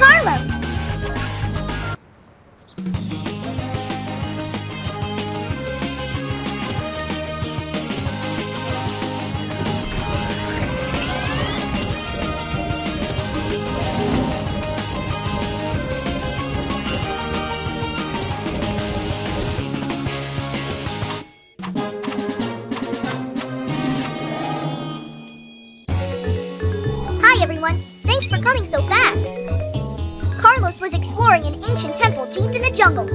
Carlos. Hi everyone, thanks for coming so fast. Carlos was exploring an ancient temple deep in the jungle.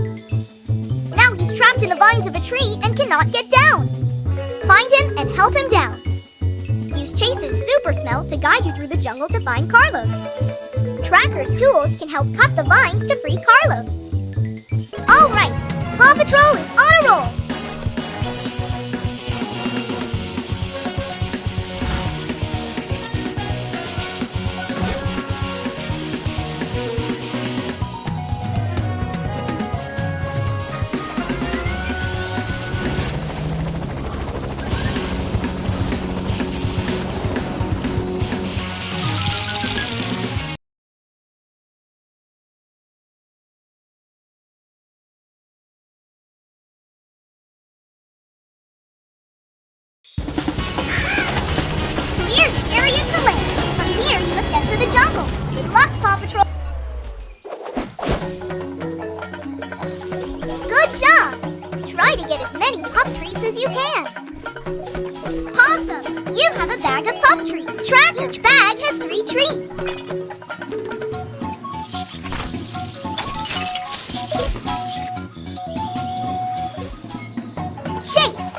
Now he's trapped in the vines of a tree and cannot get down. Find him and help him down. Use Chase's super smell to guide you through the jungle to find Carlos. Tracker's tools can help cut the vines to free Carlos. All right, Paw Patrol is on a roll. Clear the area to land. From here, you must enter the jungle. Good luck, Paw Patrol. Good job. Try to get as many pup treats as you can. Possum, you have a bag of pup treats. Track each bag has 3 treats. Chase.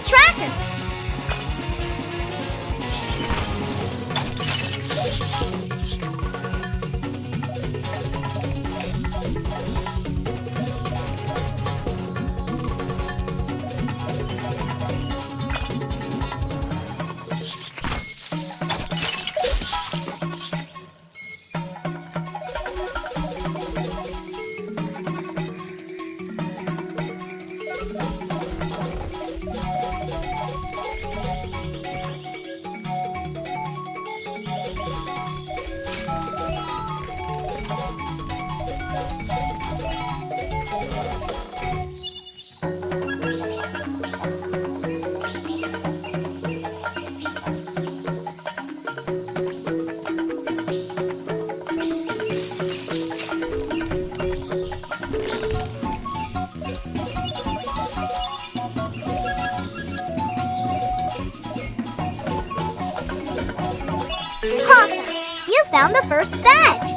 Tracker. Possum, you found the first badge.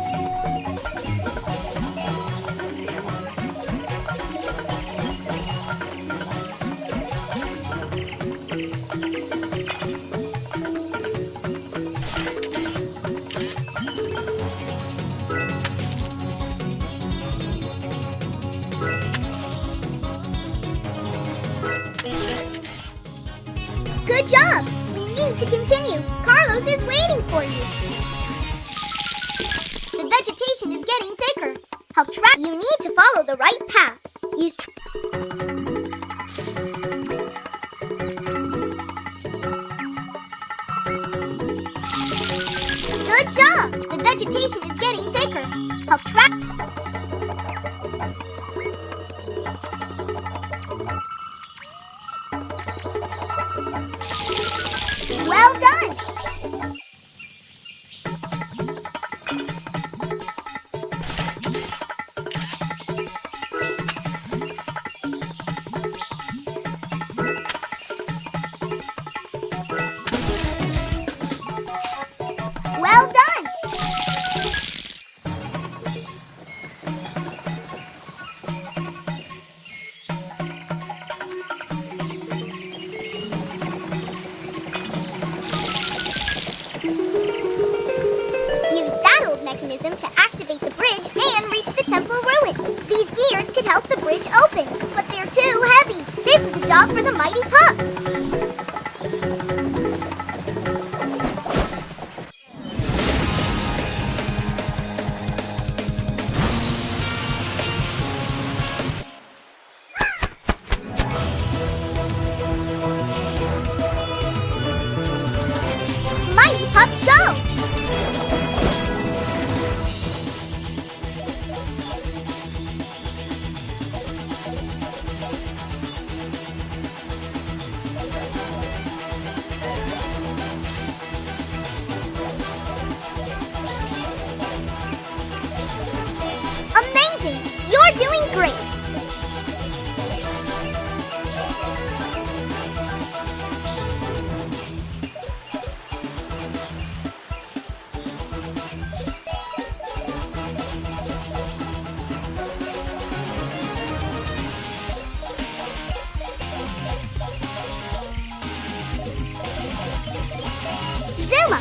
Good job! We need to continue. Carlos is waiting for you. The vegetation is getting thicker. Help track. You need to follow the right path. Use. Good job! The vegetation is getting thicker. Help track. Well done! Well done! job for the mighty pups! Mighty pups go! Amazing! You're doing great! Zuma!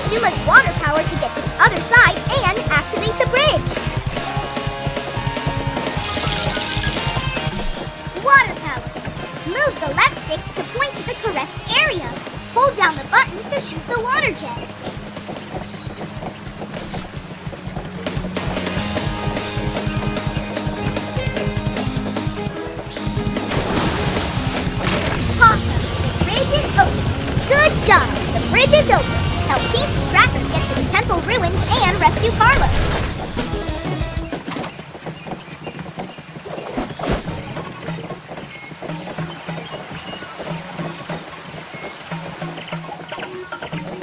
Zuma's water power to get to the other side and activate the bridge. Water power. Move the left stick to point to the correct area. Hold down the button to shoot the water jet. Awesome. The bridge is open. Good job. The bridge is open. Help Chase Tracker get to the temple ruins and rescue Carlos.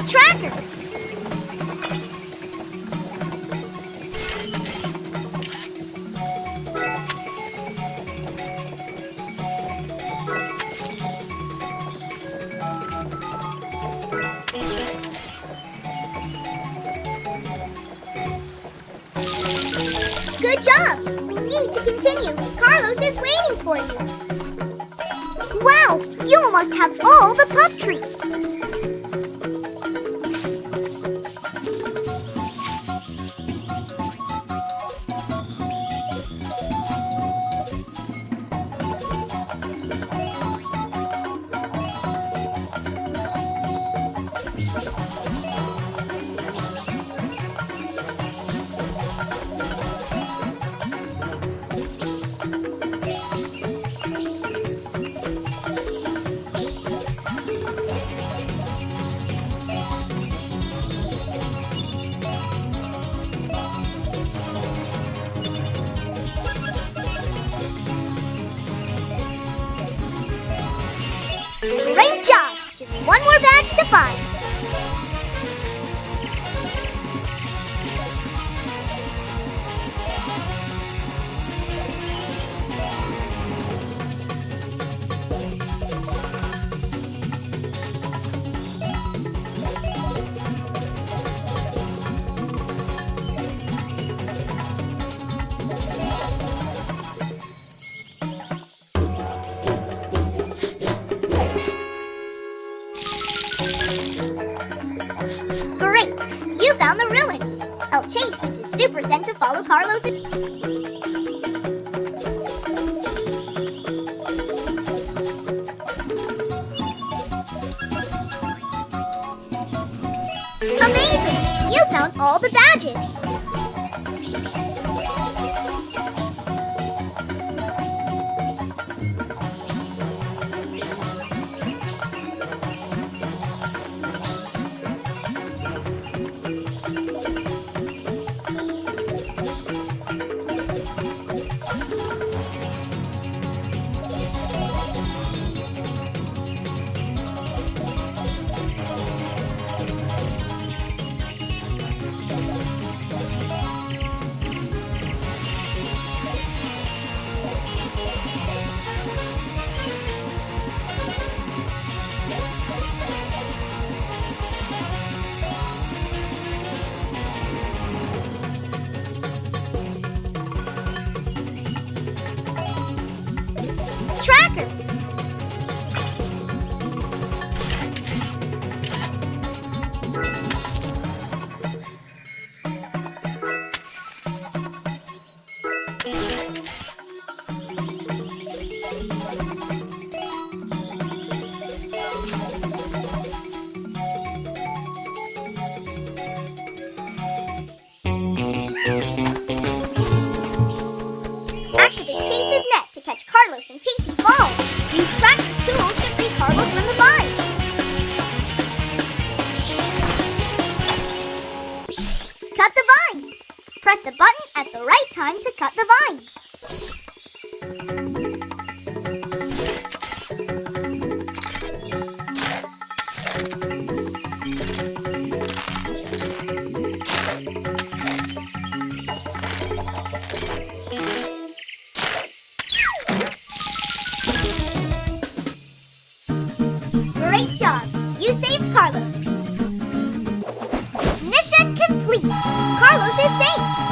Tracker! Good job! We need to continue. Carlos is waiting for you. Wow! You almost have all the pup treats. Great job! Just one more badge to find. Super sent to follow Carlos. Amazing! You found all the badges. Tracker! Activate Chase's net to catch Carlos and Casey fall. Use Tracker's tools to free Carlos from the vines. Cut the vines. Press the button at the right time to cut the vines. Great job! You saved Carlos. Mission complete! Carlos is safe!